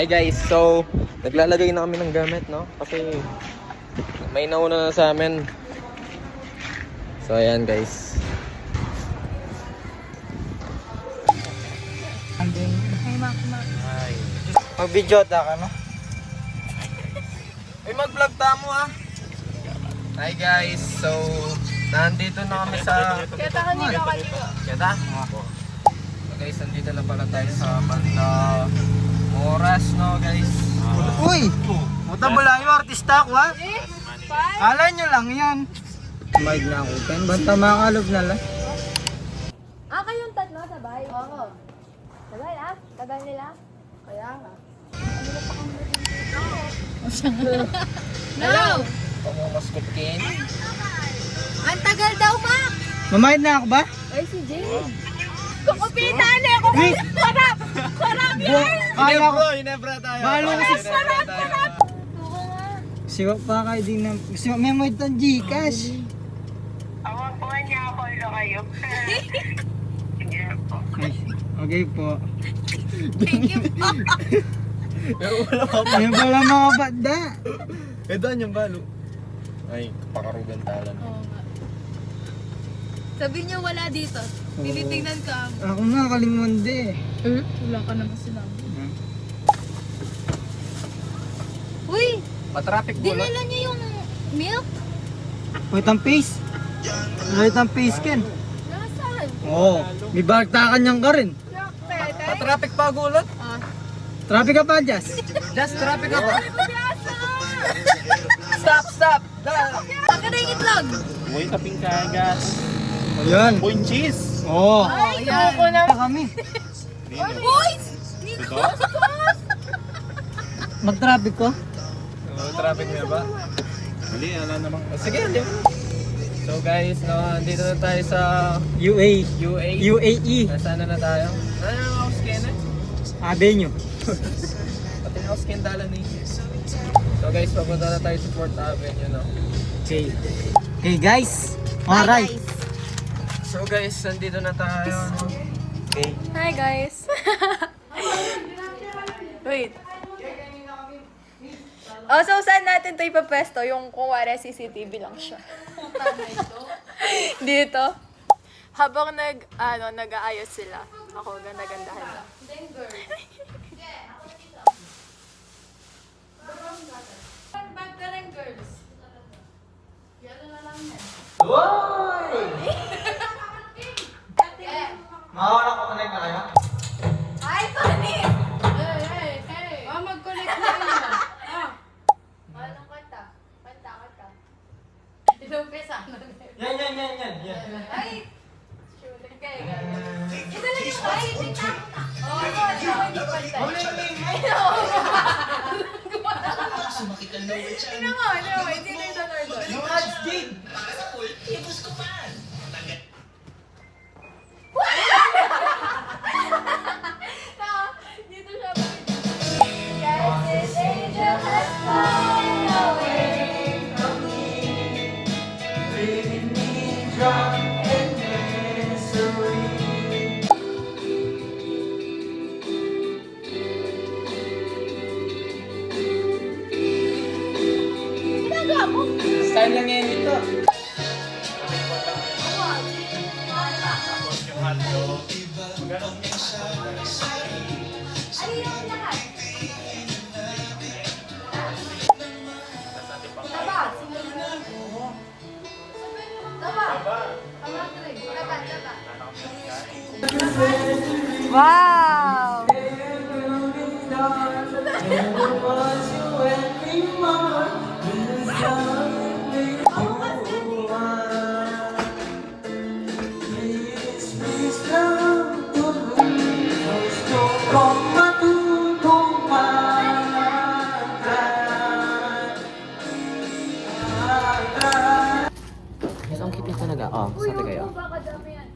Hi guys, so naglalagay na kami ng gamit, no? Kasi may nauna na sa amin. So ayan guys. Hey, Mac. Hi. Mag-video ta ka, no? Ay, mag-vlog tamo ah. Hi guys, so nandito na kami sa... Kaya ka nila kanina. Kita? So guys, nandito na pala tayo sa banda Oras, no guys? Uy! Muta bala yung artista ko, ha? Eh? Kala nyo lang yan. Mahid na ako, Ken. Banta makalog na lang. Kayong tatlo sabay? Oo. Sabay ah? Sabay nila? Kaya nga. No! Pamamaskot kin. Ang tagal daw, Mac! Mamahid na ako ba? Ay, si Jane. Kukupitan eh! Sarap! Sarap yan! Kala ko. Inebra tayo. Balo kasi. Sarap! Sarap! Oo nga. Siwa pa kayo din na. Siwa may mahid ng Gcash. Awag po niya ako kayo. Sige po. Ay, okay po. Thank you po. Wala pa. Ayun pala mga banda. Doon yung balo. Ay, pakarugan talan. Oo nga. Sabi niyo wala dito. Tinitingnan ka. Ako na, kalimundi. Wala ka naman sinabi. Uy! Patraffic bulot. Dinala niyo yung milk? Wait ang face. Wait ang face, Ken. Nasaan? Oo. May bagtakan niyang ka rin. Pwede? Patraffic pa gulot. Traffic ka pa, Jazz. Just traffic ako. Pabiyasa! Stop! Saka na yung itlog! Uy, taping kagat. Ayan. Point cheese. Oo. Ay, ko na! Kami. Boys! Nikos! Mag-traffic ko. Traffic nga ba? Mali, ala namang. Sige, hindi. So guys, no, andito na tayo sa UAE. UAE. Nasaan na tayo? Ano yung house scanner? Avenue. Pati yung house scan dalan eh. So guys, papunta na tayo sa 4th Avenue, no? Okay. Okay, guys. Alright. So guys, nandito na tayo. No? Okay. Hi guys! Wait. Oh, so saan natin ito ipapwesto? Yung kung wala CCTV lang siya. Dito. Habang nag-aayos sila. Ako, ganda-gandahan lang. Girls. Yalo na lang yan. Mawala ko connect na kayo. Ay, Tony! Hey! Mag-connect na kayo. Anong kanta? Kanta. Ilang pesa na Yan. Ay! Shoot, kayo. Isa lang yung ay, tingnan. Oo, hindi kanta. Tingnan mo, hindi na yung donor doon. Yung ads, Jade. Dito siya ba? Yes, this angel has flown away from me, leaving me drunk in misery. Ginagawa mo? Style lang yan ito. Tapos yung hotdog. Ano yung lahat? Taba! Wow! Yes, ang cute talaga. Oh, sabi kayo. Baka dami yan.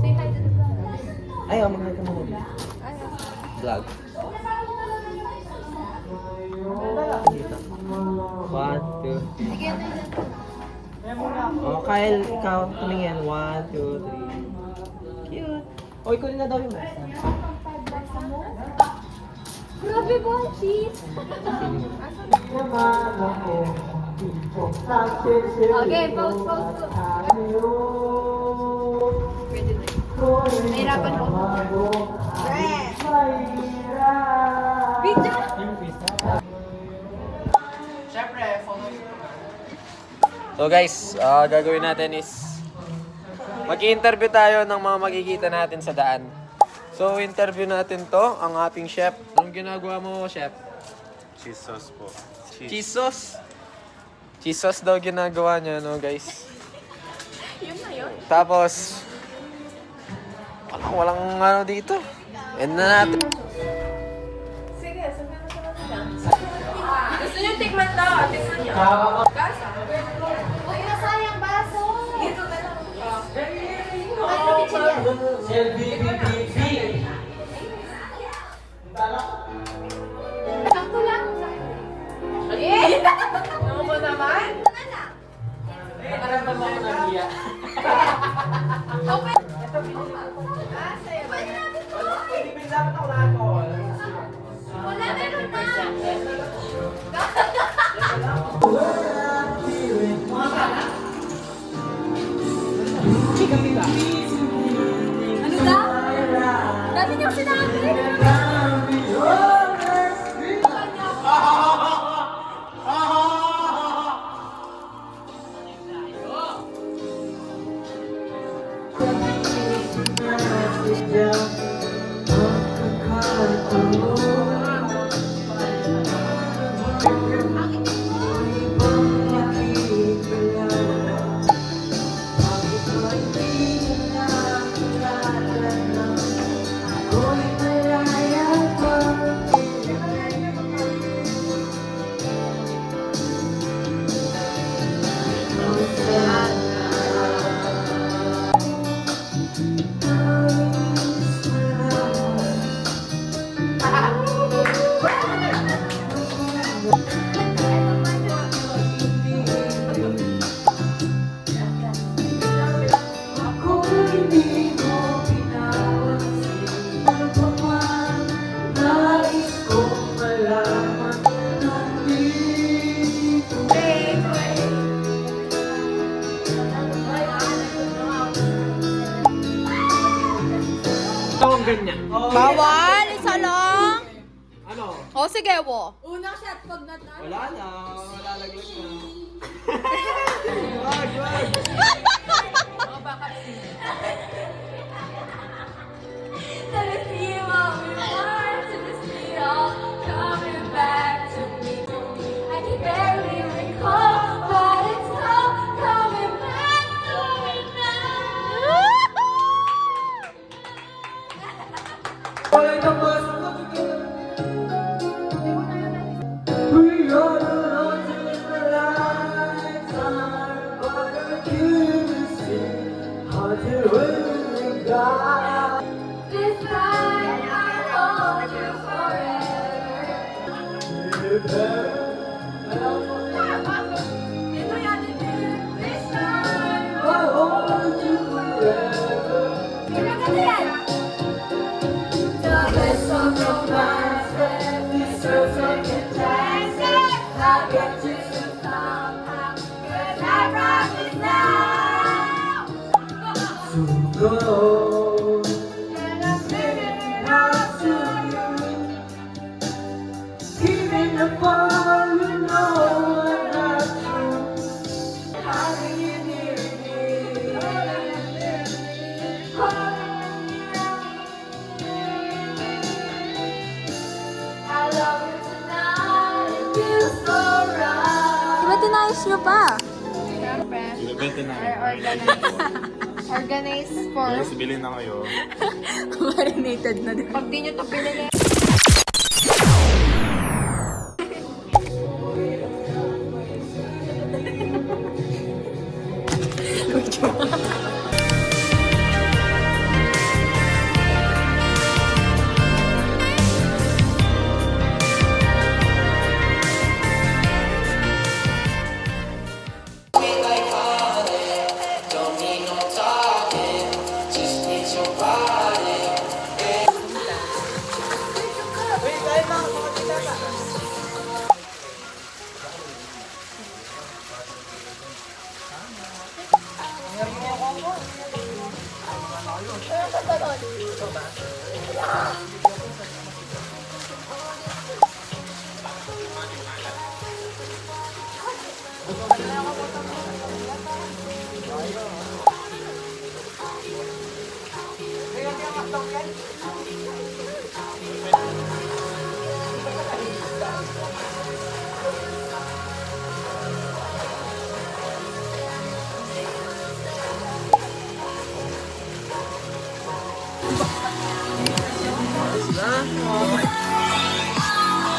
Say hi to the vlog. Ay, mag-hi ka muna. Vlog. Dito. 1, 2. Sige, ano yun? Oh, Kyle, ikaw, tumingin. 1, 2, 3. Cute. Oh, ikaw na daw yung basta. ba? Cheese. Okay, pause. Pwede na. Nahirapan ko. Video! So guys, gagawin natin is mag-i-interview tayo ng mga makikita natin sa daan. So interview natin to, ang ating chef. Anong ginagawa mo, chef? Cheese sauce po. Cheese sauce. Cheese sauce daw ginagawa niya, no guys. Yun na yun. Tapos, walang ano dito. End na natin. Sige, sabihin mo sa mga. Gusto niyo tikman to? Tikman niyo. Gasa. Uy, nasayang baso. Ito na lang. Ano kitchen yan? Sakto lang. Eh! Ano mo naman? Nakaramdam ako ng hiya. Open! Pwede natin to! Wala, meron na! Ano daw? Dati niyo sinabi! Bawal! Isa lang! Ano? O, sige, wo. Unang shot, pag not Wala na. Malalaglag na. This time I'll hold you forever. Ito yan, this time I'll hold you forever. Ganda yan. The best of romance, deserves second chances. I'll get you somehow, 'cause I promise now. And I'm giving it all to you. Even if all you know I'm not true. Calling you near me. Calling you I love you tonight. It feels so right. Diba tinayos nyo pa? Binibenta na. Organized for Guys, bilhin na kayo. Marinated na din. pag di nyo to pinili.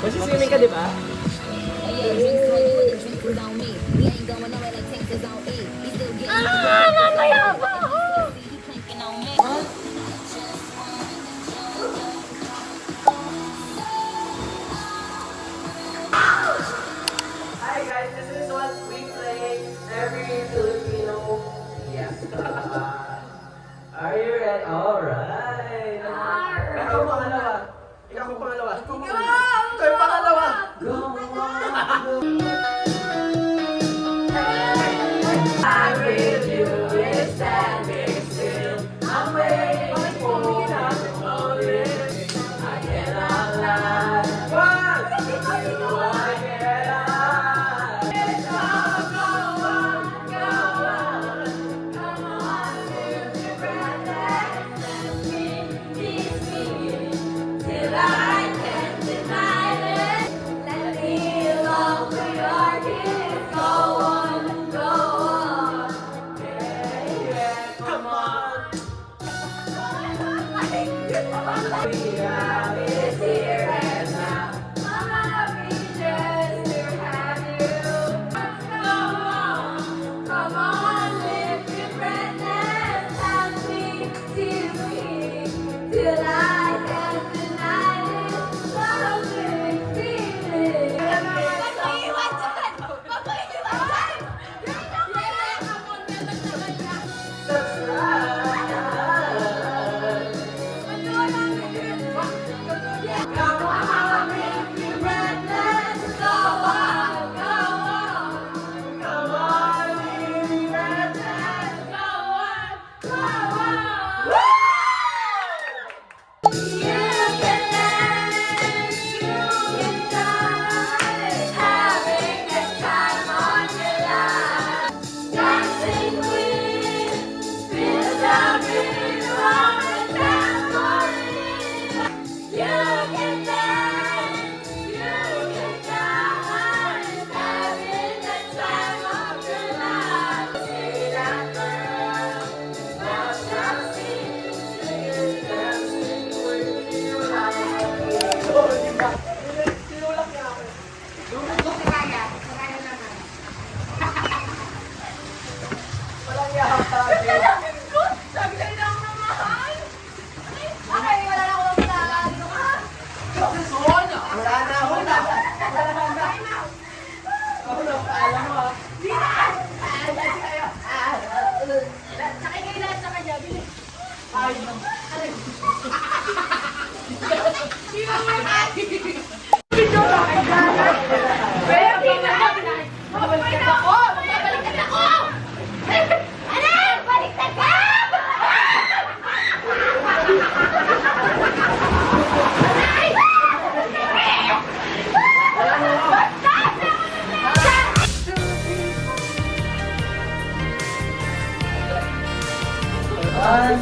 Masisimming ka, di ba? Hi guys, this is what we play every Filipino. Yes. Are you ready? Alright. Ikaw pangalawa. Ikaw pangalawa. Ikaw pangalawa. Go on. I will do is standing still. I'm waiting for the moment. I cannot lie. One,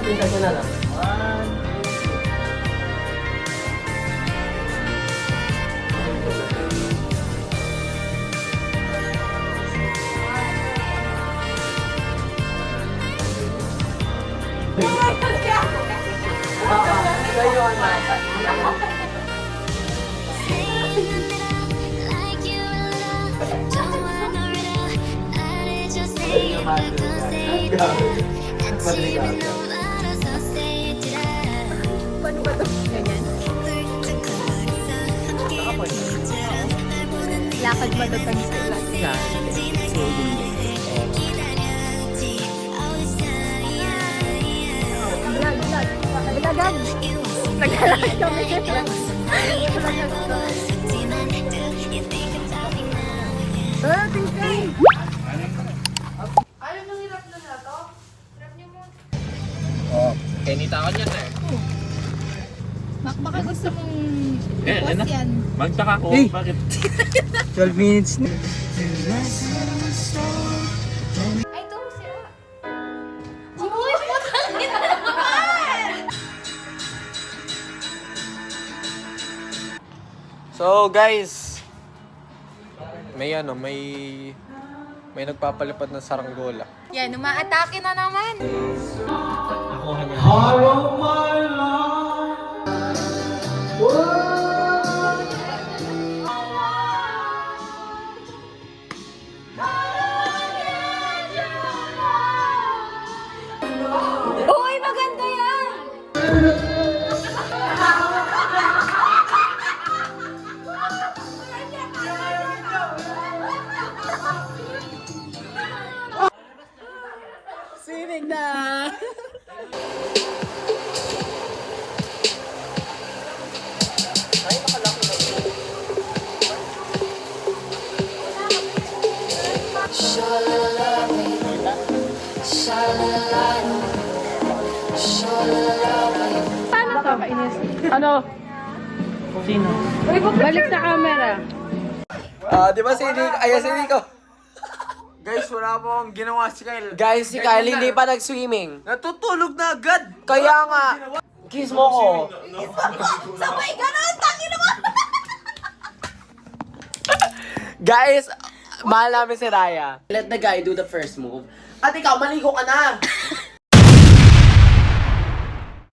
two, I cannot. Lakad ba doon sa Bilagag! Naglalakad kami. Ano nung hirap na to? Hirap niyo mo. Oh, kenita ko niyan eh. Baka gusto mong Eh, post yan. Magtaka ko, Hey! bakit? 12 minutes na. Ay, ito sila. Uy, putang ina naman! So guys, may may nagpapalipad ng saranggola. Yan, umaatake na naman. Ano? Sino? Balik sa camera. Di ba si Nico? Ayan si Nico. Guys, wala po akong ginawa si Kyle. Guys, si Kyle hindi pa nag-swimming. Natutulog na agad. Kaya nga. Kiss mo ko. Sabay ganun, tangin naman! Guys, mahal namin si Raya. Let the guy do the first move. At ikaw, maligo ka na.